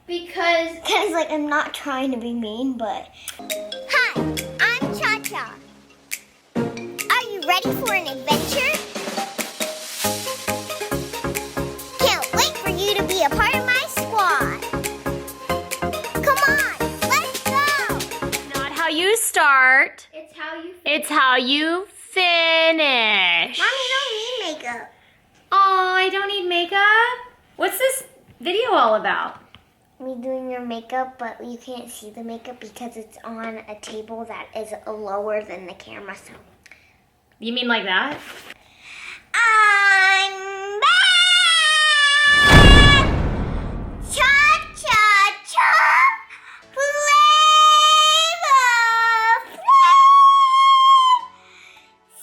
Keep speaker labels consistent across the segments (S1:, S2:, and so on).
S1: Because
S2: like I'm not trying to be mean, but... Hi, I'm Chacha. Are you ready for an adventure? Can't wait for you to be a part of my squad. Come on, let's go.
S3: Not how you start.
S1: it's how you feel.
S3: It's how you finish.
S2: Mommy, you don't need makeup.
S3: Oh, I don't need makeup. What's this video all about?
S2: Me doing your makeup, but you can't see the makeup because it's on a table that is lower than the camera, so...
S3: You mean like that?
S2: I'm back! Cha-cha-cha! Flavor Flav!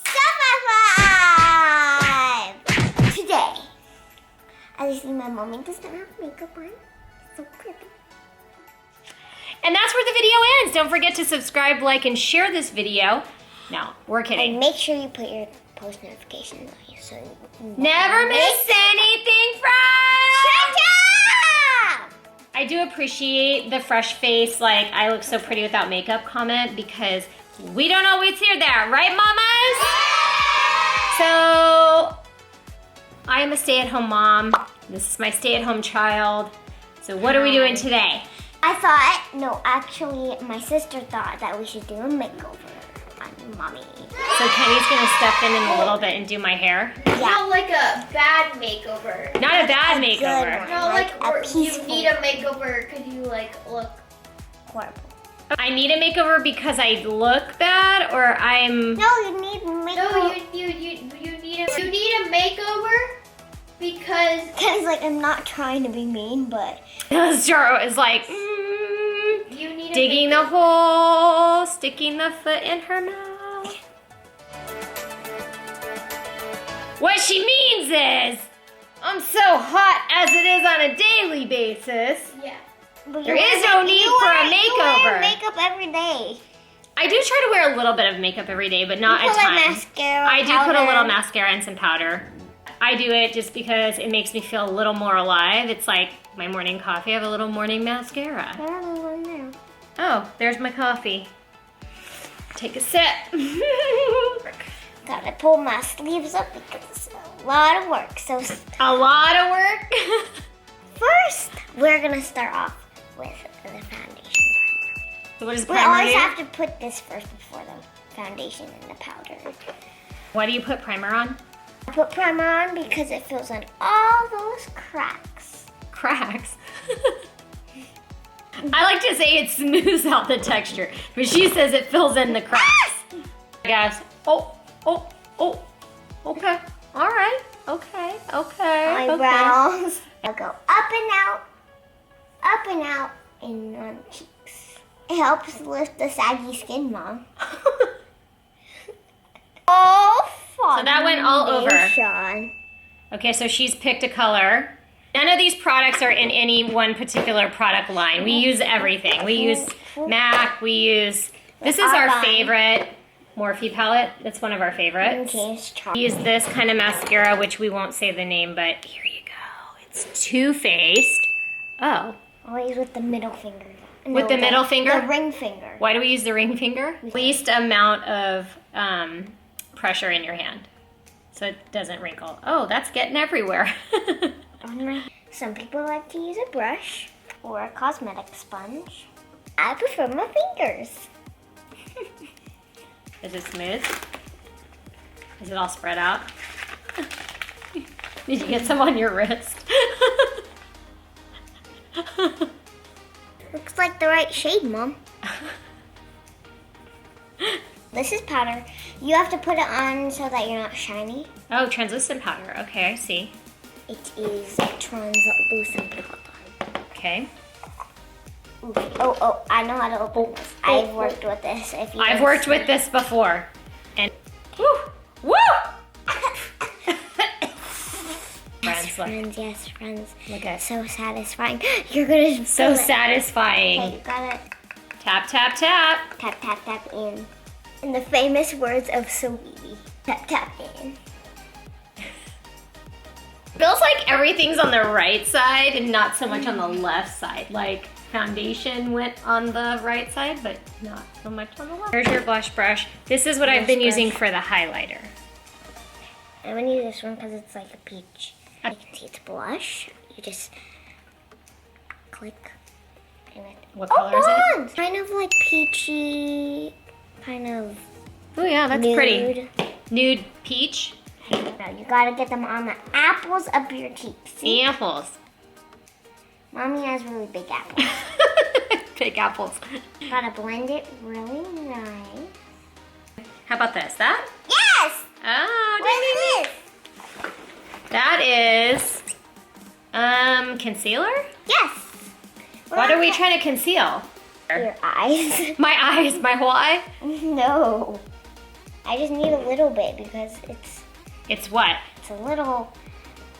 S2: Super 5! Today, as you see, my mommy doesn't have makeup on. So pretty.
S3: And that's where the video ends. Don't forget to subscribe, like, and share this video. No, we're kidding.
S2: And make sure you put your post notifications on you so you
S3: Never miss anything from
S2: Chacha!
S3: I do appreciate the fresh face, like I look so pretty without makeup comment, because we don't always hear that, right, mamas? So I am a stay-at-home mom. This is my stay-at-home child. So what are we doing today?
S2: Actually, my sister thought that we should do a makeover on Mommy.
S3: So Kenny's gonna step in a little bit and do my hair.
S1: Not like a bad makeover.
S3: Not a bad
S2: Good
S3: makeover.
S2: one.
S1: No, like
S2: a
S1: or you
S2: peaceful
S1: need a makeover because you like look.
S2: horrible.
S3: I need a makeover because I look bad, or I'm...
S2: No, you need makeover.
S1: No, you need a makeover because
S2: like I'm not trying to be mean, but
S3: Charo is like,
S1: you need a
S3: digging the hole, sticking the foot in her mouth. What she means is, I'm so hot as it is on a daily basis.
S1: Yeah.
S3: There is no need for a makeover.
S2: You wear makeup every day.
S3: I do try to wear a little bit of makeup every day, but not
S2: You
S3: a
S2: put
S3: ton.
S2: like mascara,
S3: I do put a
S2: powder.
S3: little mascara and some powder. I do it just because it makes me feel a little more alive. It's like my morning coffee. I have a little morning mascara.
S2: I don't know one there.
S3: Oh, there's my coffee. Take a sip.
S2: Gotta pull my sleeves up because it's a lot of work. So
S3: A lot of work.
S2: first, we're gonna start off with the foundation.
S3: So what does
S2: We
S3: primer
S2: always
S3: do?
S2: have to put this first before the foundation and the powder.
S3: What do you put primer on?
S2: I put primer on because it fills in all those cracks.
S3: Cracks. I like to say it smooths out the texture, but she says it fills in the cracks. Guys, okay. All right. Okay.
S2: Eyebrows. I'll go up and out, and on cheeks. It helps lift the saggy skin, Mom. Oh,
S3: So that went all over.
S2: foundation.
S3: Okay, so she's picked a color. None of these products are in any one particular product line. We use everything. We use MAC, this is our favorite Morphe palette. It's one of our favorites.
S2: Okay, it's
S3: We use this kind of mascara, which we won't say the name, but here you go. It's Too Faced. Oh,
S2: always with the middle finger.
S3: With the middle finger?
S2: The ring finger.
S3: why do we use the ring finger? Least amount of pressure in your hand, so it doesn't wrinkle. Oh, that's getting everywhere.
S2: Some people like to use a brush or a cosmetic sponge. I prefer my fingers.
S3: Is it smooth? Is it all spread out? Did you get some on your wrist?
S2: Looks like the right shade, Mom. This is powder. You have to put it on so that you're not shiny.
S3: Oh, translucent powder. Okay, I see.
S2: It is translucent powder.
S3: Okay.
S2: Oh, I know how to open this. I've worked with this.
S3: I've worked with this before. And woo! Friends,
S2: Yes, friends.
S3: look at
S2: So satisfying. You're gonna
S3: so
S2: feel it.
S3: satisfying.
S2: Okay, you gotta
S3: Tap, tap, tap.
S2: tap, tap, tap in. In the famous words of Sweetie. Tap, tap in.
S3: Feels like everything's on the right side and not so much on the left side. Like foundation went on the right side, but not so much on the left. Here's your blush brush. This is what I've been using for the highlighter.
S2: I'm gonna use this one because it's like a peach. You can see it's blush. You just click.
S3: What color is it?
S2: Kind of like peachy, kind of.
S3: Oh yeah, that's
S2: nude.
S3: pretty. Nude peach.
S2: Now you gotta get them on the apples of your cheeks. See?
S3: Apples.
S2: Mommy has really big apples.
S3: Big apples.
S2: Gotta blend it really nice.
S3: How about this? That?
S2: Yes!
S3: Oh,
S2: What is this?
S3: that is concealer?
S2: Yes.
S3: What are we trying to conceal?
S2: Your eyes.
S3: My eyes, my whole eye?
S2: No. I just need a little bit because
S3: It's what?
S2: it's a little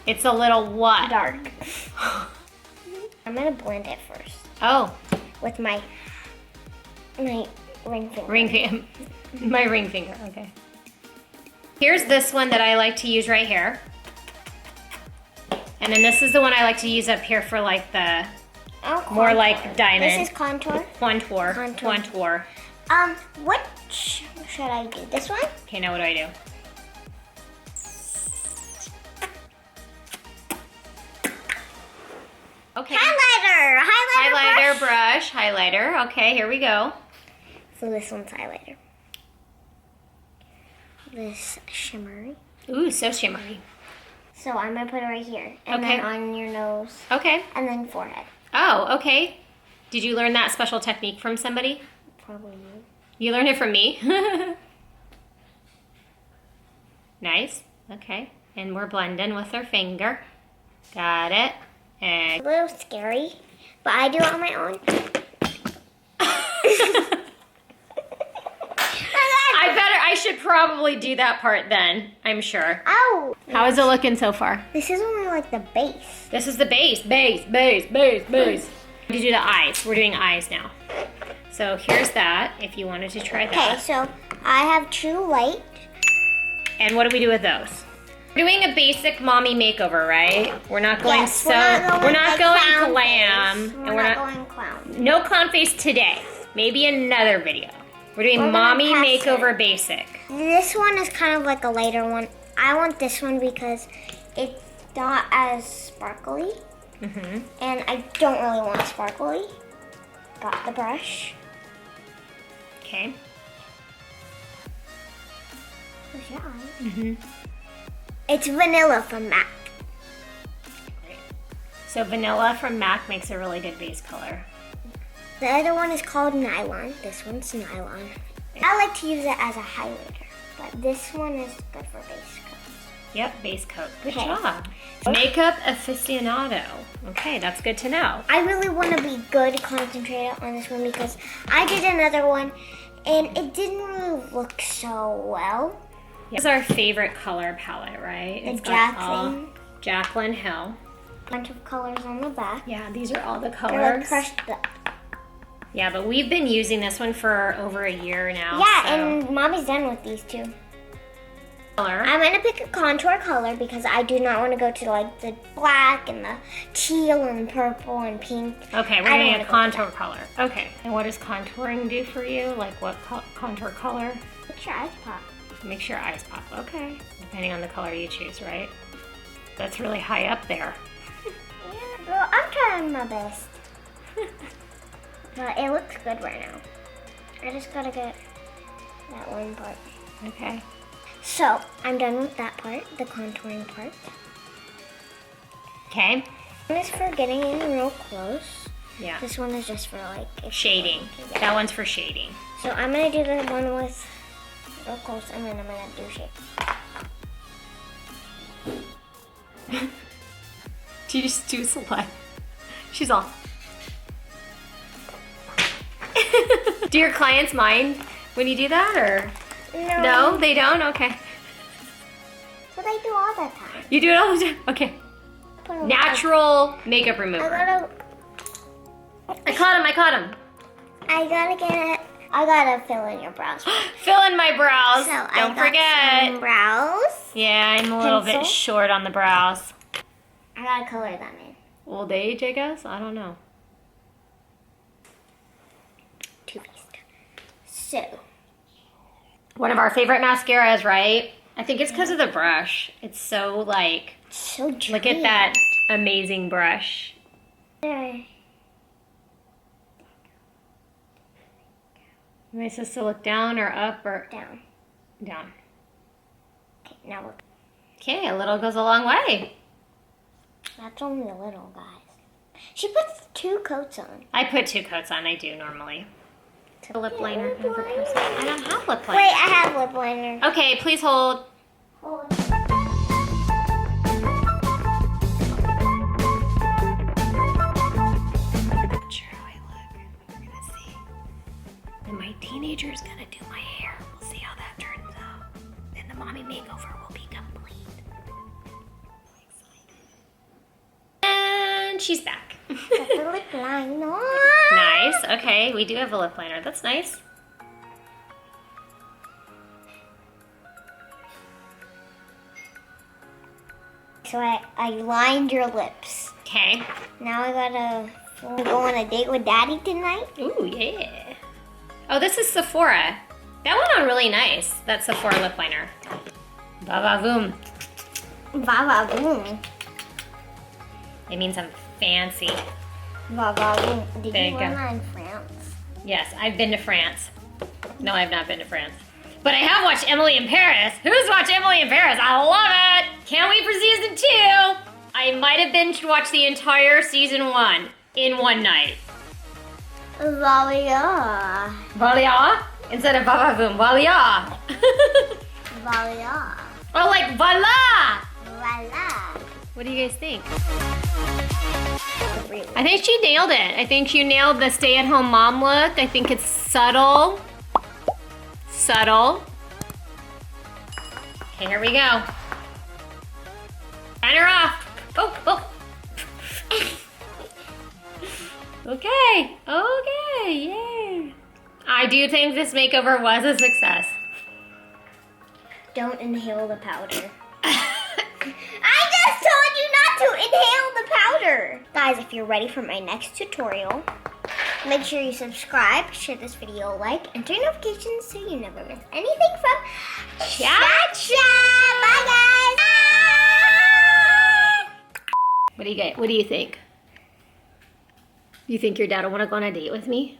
S3: It's a little what?
S2: dark. I'm gonna blend it first
S3: Oh,
S2: with my ring finger.
S3: ring finger. My ring finger, okay. Here's this one that I like to use right here. And then this is the one I like to use up here for like the more like diamond.
S2: This is contour.
S3: Contour.
S2: Contour.
S3: Contour.
S2: Which should I do? This one?
S3: Okay, now what do I do? Okay.
S2: Highlighter!
S3: Highlighter
S2: brush.
S3: brush. Highlighter. Okay, here we go.
S2: So this one's highlighter. This shimmery.
S3: Ooh, so shimmery.
S2: So I'm gonna put it right here. And
S3: Okay.
S2: then on your nose.
S3: Okay.
S2: And then forehead.
S3: Oh, okay. Did you learn that special technique from somebody?
S2: Probably you.
S3: You learned it from me? Nice. Okay. And we're blending with our finger. Got it.
S2: A
S3: And
S2: little scary, but I do it on my own.
S3: I should probably do that part then, I'm sure.
S2: Oh!
S3: How is it looking so far?
S2: This is only like the base.
S3: This is the base. You do the eyes. We're doing eyes now. So here's that, if you wanted to try
S2: Okay,
S3: that.
S2: so I have True Light.
S3: And what do we do with those? We're doing a basic mommy makeover, right? We're not going
S2: Yes,
S3: we're not going
S2: clown
S3: glam.
S2: face.
S3: And
S2: We're not going clown.
S3: no clown face today. Maybe another video. We're doing
S2: We're gonna
S3: mommy
S2: pass
S3: makeover
S2: it.
S3: basic.
S2: This one is kind of like a lighter one. I want this one because it's not as sparkly.
S3: Mm-hmm.
S2: And I don't really want sparkly. Got the brush.
S3: Okay.
S2: Where's your eye?
S3: Mm-hmm.
S2: It's vanilla from MAC.
S3: Great. So vanilla from MAC makes a really good base color.
S2: The other one is called Nylon. This one's Nylon. I like to use it as a highlighter, but this one is good for base colors.
S3: Yep, base coat. Good
S2: Okay.
S3: job. Makeup aficionado. Okay, that's good to know.
S2: I really want to be good concentrated on this one because I did another one and it didn't really look so well.
S3: This is our favorite color palette, right?
S2: The
S3: It's got all-
S2: Jacqueline.
S3: Jacqueline Hill.
S2: Bunch of colors on the back.
S3: Yeah, these are all the
S2: They're
S3: colors.
S2: like crushed up.
S3: Yeah, but we've been using this one for over a year now.
S2: Yeah,
S3: so.
S2: and Mommy's done with these two.
S3: Color.
S2: I'm gonna pick a contour color because I do not want to go to like the black and the teal and purple and pink.
S3: Okay, we're
S2: I don't
S3: doing
S2: wanna
S3: a
S2: go
S3: contour color. Okay. And what does contouring do for you? Like what contour color?
S2: Make your eyes pop.
S3: Makes your eyes pop. Okay. Depending on the color you choose, right? That's really high up there.
S2: Yeah, girl, I'm trying my best. But it looks good right now. I just gotta get that one part.
S3: Okay.
S2: So, I'm done with that part, the contouring part.
S3: Okay.
S2: One is for getting in real close.
S3: Yeah.
S2: This one is just for like... if-
S3: Shading.
S2: Yeah.
S3: That one's for shading.
S2: So I'm gonna do the one with real close and then I'm gonna do shape.
S3: Do you just do slide? She's all. Do your clients mind when you do that, or no? They don't. Okay.
S2: But I do all the time.
S3: You do it all the time. Okay.
S2: Put a
S3: Natural makeup
S2: I
S3: remover.
S2: gotta
S3: I caught him.
S2: I gotta get it. I gotta fill in your brows.
S3: Fill in my brows.
S2: So I
S3: Don't
S2: got
S3: forget.
S2: some brows.
S3: Yeah, I'm a little bit
S2: Pencil.
S3: short on the brows.
S2: gotta color them in.
S3: Old age, I guess? I don't know.
S2: Too Faced. So.
S3: One of our favorite mascaras, right? I think it's because of the brush. It's so like,
S2: So dreamy.
S3: look at that amazing brush.
S2: There.
S3: Am I supposed to look down or up or
S2: Down.
S3: down?
S2: Okay, now look.
S3: Okay, a little goes a long way.
S2: That's only a little, guys. She puts 2 coats on.
S3: I put 2 coats on, I do normally. A lip liner.
S2: lip liner.
S3: I don't have lip liner.
S2: Wait, I have lip liner.
S3: Okay, please hold.
S2: Hold.
S3: Not sure how I look. We're gonna see. And my teenager's gonna do my hair. We'll see how that turns out. Then the mommy makeover will be complete. And she's back.
S2: Got the lip liner.
S3: Nice. Okay, we do have a lip liner. That's nice.
S2: So I lined your lips.
S3: Okay.
S2: Now I gotta go on a date with Daddy tonight.
S3: Ooh, yeah. Oh, this is Sephora. That went on really nice. That Sephora lip liner. Va-va-voom.
S2: Va va boom.
S3: It means I'm fancy.
S2: Va va boom. Did
S3: There
S2: you
S3: you
S2: learn
S3: go.
S2: that in France?
S3: Yes, I've been to France. No, I've not been to France. But I have watched Emily in Paris. Who's watched Emily in Paris? I love it. Can't wait for season 2. I might have binge watched the entire season 1 in one night.
S2: Valia.
S3: Valia? Instead of va-va-voom, valia.
S2: Valia.
S3: Oh, like voila.
S2: Voila.
S3: What do you guys think? I think she nailed it. I think you nailed the stay-at-home mom look. I think it's subtle. Subtle. Okay, here we go. Sign her off. Oh. Okay, yay. I do think this makeover was a success.
S2: Don't inhale the powder. I just told you not to inhale the powder. Guys, if you're ready for my next tutorial, make sure you subscribe, share this video a like, and turn notifications so you never miss anything from Chacha. Bye, guys.
S3: What do you get? What do you think? You think your dad will want to go on a date with me?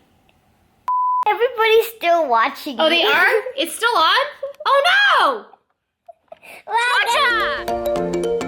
S2: Everybody's still watching.
S3: Oh, they
S2: me.
S3: are? It's still on? Oh no!
S2: Well,
S3: Chacha!